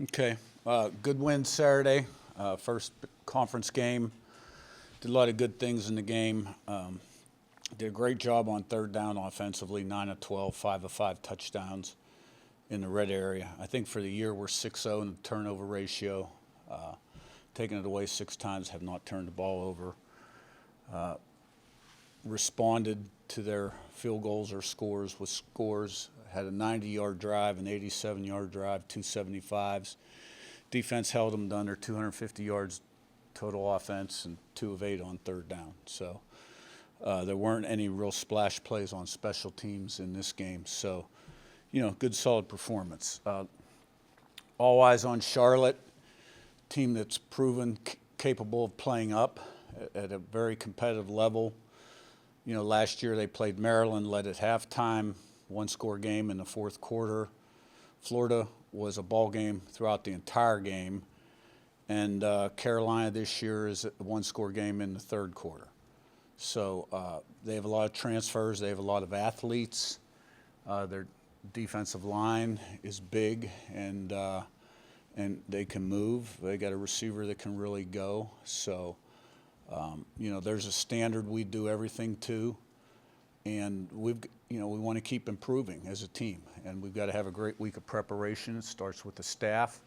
Okay. Good win Saturday. First conference game. Did a lot of good things in the game. Did a great job on third down offensively, 9 of 12, 5 of 5 touchdowns in the red area. I think for the year we're 6-0 in the turnover ratio. Taken it away 6 times, have not turned the ball over. Responded to their field goals or scores with scores. Had a 90-yard drive, an 87-yard drive, 275s. Defense held them to under 250 yards total offense and 2 of 8 on third down. So there weren't any real splash plays on special teams in this game. So, good solid performance. All eyes on Charlotte, team that's proven capable of playing up at a very competitive level. Last year they played Maryland, led at halftime, one-score game in the fourth quarter. Florida was a ball game throughout the entire game. And Carolina this year is a one-score game in the third quarter. So they have a lot of transfers. They have a lot of athletes. Their defensive line is big, and they can move. They got a receiver that can really go. So, there's a standard we do everything to, and we want to keep improving as a team. And we've got to have a great week of preparation. It starts with the staff,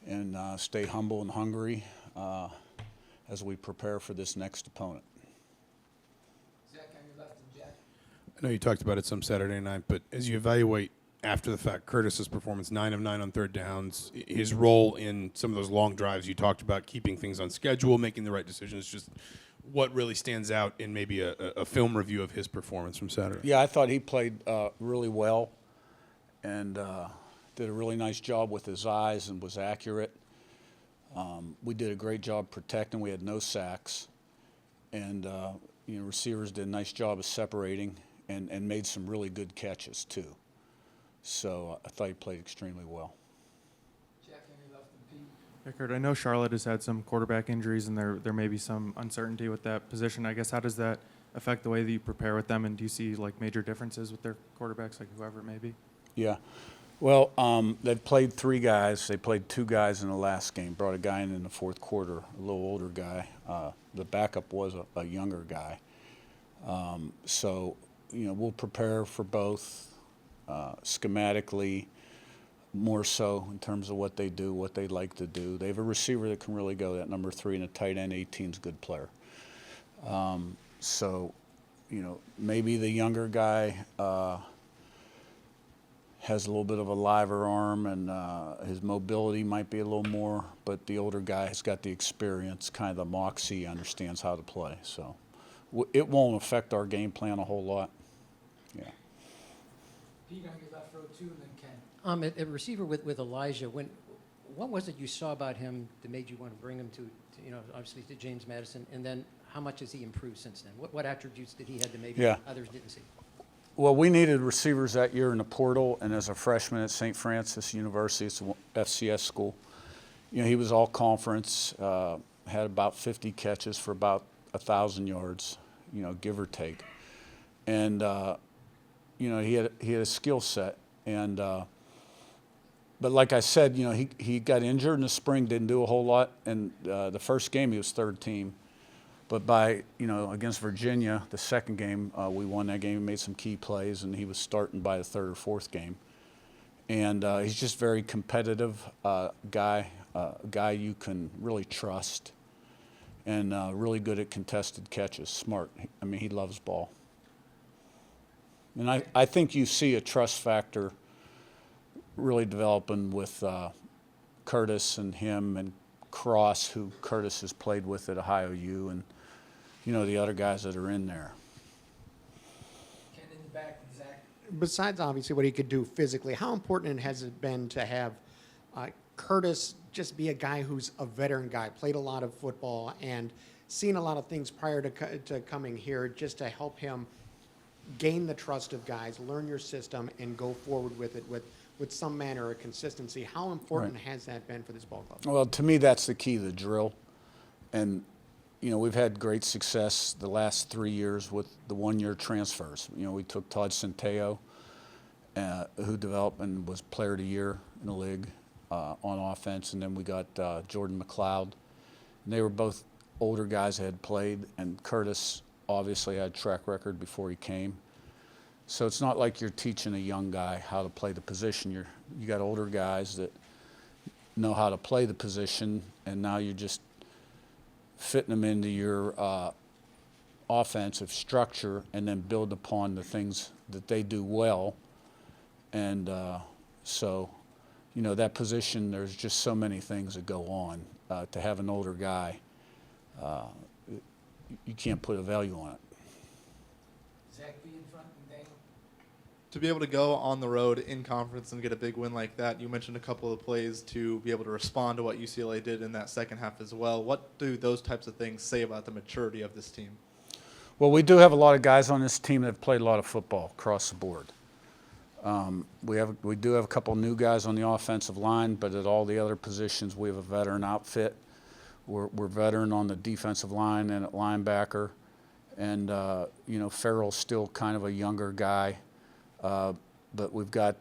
and stay humble and hungry as we prepare for this next opponent. Zach, on your left, and Jack. I know you talked about it some Saturday night, but as you evaluate after the fact, Curtis's performance, 9 of 9 on third downs, his role in some of those long drives you talked about, keeping things on schedule, making the right decisions, just what really stands out in maybe a film review of his performance from Saturday? Yeah, I thought he played really well and did a really nice job with his eyes and was accurate. We did a great job protecting. We had no sacks. And, receivers did a nice job of separating and made some really good catches, too. So I thought he played extremely well. Jack, on your left, and Pete. Yeah, Curt, I know Charlotte has had some quarterback injuries, and there may be some uncertainty with that position. I guess, how does that affect the way that you prepare with them, and do you see major differences with their quarterbacks, whoever it may be? Yeah. Well, they've played 3 guys. They played 2 guys in the last game. Brought a guy in the fourth quarter, a little older guy. The backup was a younger guy. So, we'll prepare for both schematically, more so in terms of what they do, what they like to do. They have a receiver that can really go, that number 3, and a tight end, 18's a good player. So, maybe the younger guy has a little bit of a liver arm, and his mobility might be a little more, but the older guy has got the experience, kind of the moxie, understands how to play. So it won't affect our game plan a whole lot. Yeah. Pete, on your left row, too, and then Ken. A receiver with Elijah, what was it you saw about him that made you want to bring him to obviously to James Madison, and then how much has he improved since then? What attributes did he have that maybe others didn't see? Well, we needed receivers that year in the portal, and as a freshman at St. Francis University, it's an FCS school. He was all conference, had about 50 catches for about 1,000 yards, give or take. And, he had a skill set. And, but like I said, he got injured in the spring, didn't do a whole lot. And the first game, he was third team. But by, against Virginia, the second game, we won that game, made some key plays, and he was starting by the third or fourth game. And he's just very competitive guy, a guy you can really trust, and really good at contested catches, smart. He loves ball. And I think you see a trust factor really developing with Curtis and him and Cross, who Curtis has played with at Ohio U, and the other guys that are in there. Ken in the back, and Zach. Besides obviously what he could do physically, how important has it been to have Curtis just be a guy who's a veteran guy, played a lot of football and seen a lot of things prior to coming here, just to help him gain the trust of guys, learn your system, and go forward with it with some manner of consistency? How important has that been for this ball club? Well, to me, that's the key, the drill. And, we've had great success the last 3 years with the one-year transfers. We took Todd Centeio, who developed and was player of the year in the league. on offense, and then we got Jordan McLeod. And they were both older guys that had played, and Curtis obviously had a track record before he came. So it's not like you're teaching a young guy how to play the position. You got older guys that know how to play the position, and now you're just fitting them into your offensive structure and then build upon the things that they do well. And so, you know, that position, there's just so many things that go on. To have an older guy, you can't put a value on it. Zach, be in front and Daniel. To be able to go on the road in conference and get a big win like that, you mentioned a couple of plays to be able to respond to what UCLA did in that second half as well. What do those types of things say about the maturity of this team? Well, we do have a lot of guys on this team that have played a lot of football across the board. We do have a couple new guys on the offensive line, but at all the other positions, we have a veteran outfit. We're veteran on the defensive line and at linebacker, and you know, Farrell's still kind of a younger guy, but we've got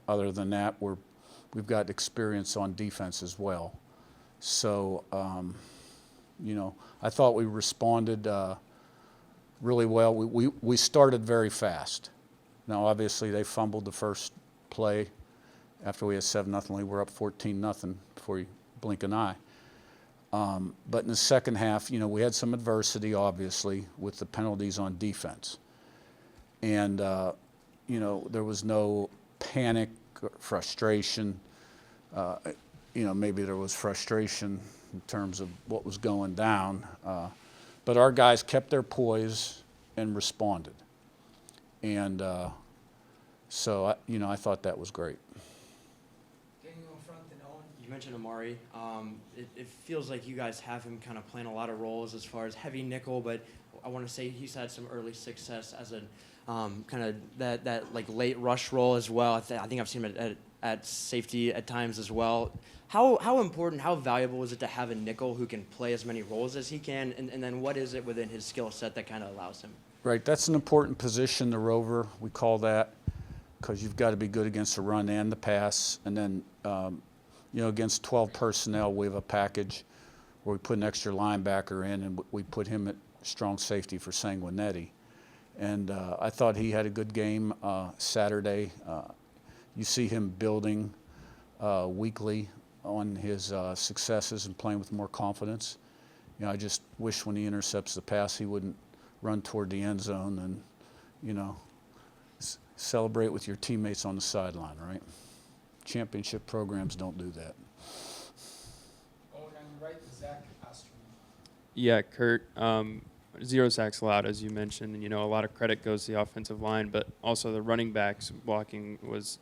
other than that, we've got experience on defense as well. So you know, I thought we responded really well. We started very fast. Now, obviously, they fumbled the first play after we had 7-0 lead. We're up 14-0 before you blink an eye. But in the second half, you know, we had some adversity, obviously, with the penalties on defense. And, you know, there was no panic or frustration. You know, maybe there was frustration in terms of what was going down. But our guys kept their poise and responded. And so, you know, I thought that was great. Daniel in front and Owen. You mentioned Amari. It feels like you guys have him kind of playing a lot of roles as far as heavy nickel, but I want to say he's had some early success as a kind of that like late rush role as well. I think I've seen him at safety at times as well. How important, how valuable is it to have a nickel who can play as many roles as he can, and then what is it within his skill set that kind of allows him? Right, that's an important position, the rover, we call that, because you've got to be good against the run and the pass. And then, you know, against 12 personnel, we have a package where we put an extra linebacker in, and we put him at strong safety for Cignetti. And I thought he had a good game Saturday. You see him building weekly on his successes and playing with more confidence. You know, I just wish when he intercepts the pass, he wouldn't run toward the end zone and, you know, celebrate with your teammates on the sideline, right? Championship programs don't do that. Owen on your right, Zach Osterman. Yeah, Curt, 0 sacks allowed, as you mentioned, and, you know, a lot of credit goes to the offensive line, but also the running backs blocking was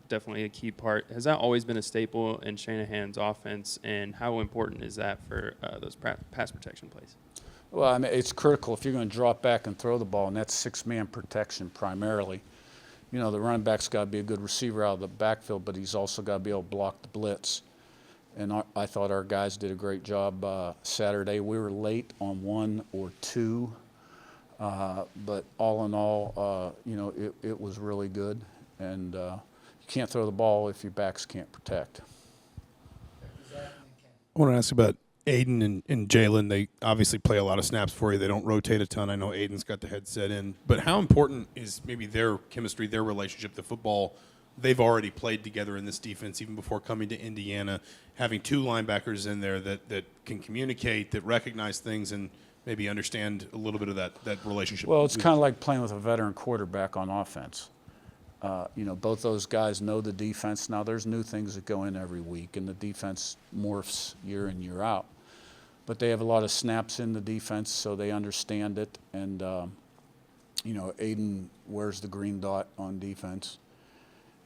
definitely a key part. Has that always been a staple in Shanahan's offense, and how important is that for those pass protection plays? Well, I mean, it's critical if you're going to drop back and throw the ball, and that's six-man protection primarily. You know, the running back's got to be a good receiver out of the backfield, but he's also got to be able to block the blitz. And I thought our guys did a great job Saturday. We were late on 1 or 2, but all in all, you know, it was really good. And you can't throw the ball if your backs can't protect. I want to ask about Aiden and Jalen. They obviously play a lot of snaps for you. They don't rotate a ton. I know Aiden's got the headset in. But how important is maybe their chemistry, their relationship, the football? They've already played together in this defense even before coming to Indiana, having 2 linebackers in there that can communicate, that recognize things, and maybe understand a little bit of that relationship. Well, it's kind of like playing with a veteran quarterback on offense. You know, both those guys know the defense. Now, there's new things that go in every week, and the defense morphs year in, year out. But they have a lot of snaps in the defense, so they understand it. And, you know, Aiden wears the green dot on defense.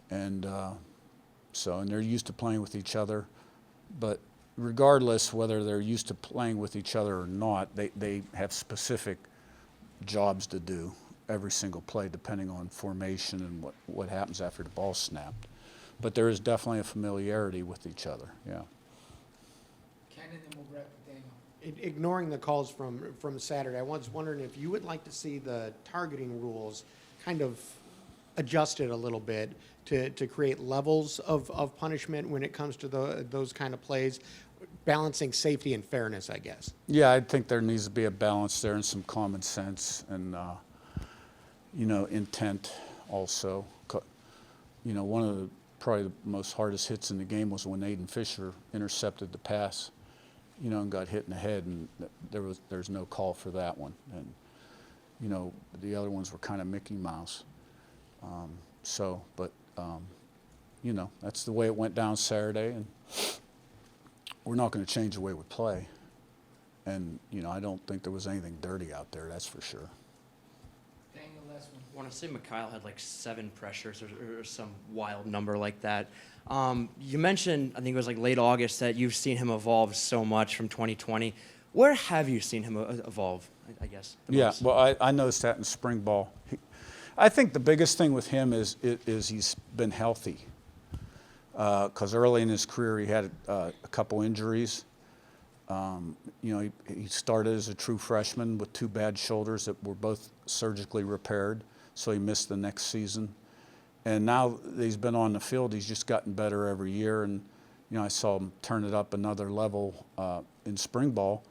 And and they're used to playing with each other. But regardless whether they're used to playing with each other or not, they have specific jobs to do every single play depending on formation and what happens after the ball's snapped. But there is definitely a familiarity with each other, yeah. Ken, and then we'll wrap with Daniel. Ignoring the calls from Saturday, I was wondering if you would like to see the targeting rules kind of adjusted a little bit to create levels of punishment when it comes to those kind of plays, balancing safety and fairness, I guess. Yeah, I think there needs to be a balance there and some common sense and, intent also. One of the probably the most hardest hits in the game was when Aiden Fisher intercepted the pass, and got hit in the head, and there's no call for that one. And, the other ones were kind of Mickey Mouse. That's the way it went down Saturday, and we're not going to change the way we play. And, I don't think there was anything dirty out there, that's for sure. Daniel, last one. I want to say Mikhail had like 7 pressures or some wild number like that. You mentioned, I think it was like late August, that you've seen him evolve so much from 2020. Where have you seen him evolve, I guess? the Yeah, most? well, I noticed that in spring ball. I think the biggest thing with him is he's been healthy. Because early in his career, he had a couple injuries. He started as a true freshman with 2 bad shoulders that were both surgically repaired, so he missed the next season. And now that he's been on the field, he's just gotten better every year. And, I saw him turn it up another level in spring ball,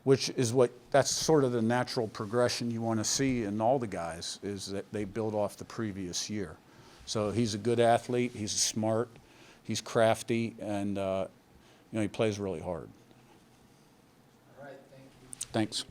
which is that's sort of the natural progression you want to see in all the guys, is that they build off the previous year. So he's a good athlete, he's smart, he's crafty, and he plays really hard. All right, thank you. Thanks.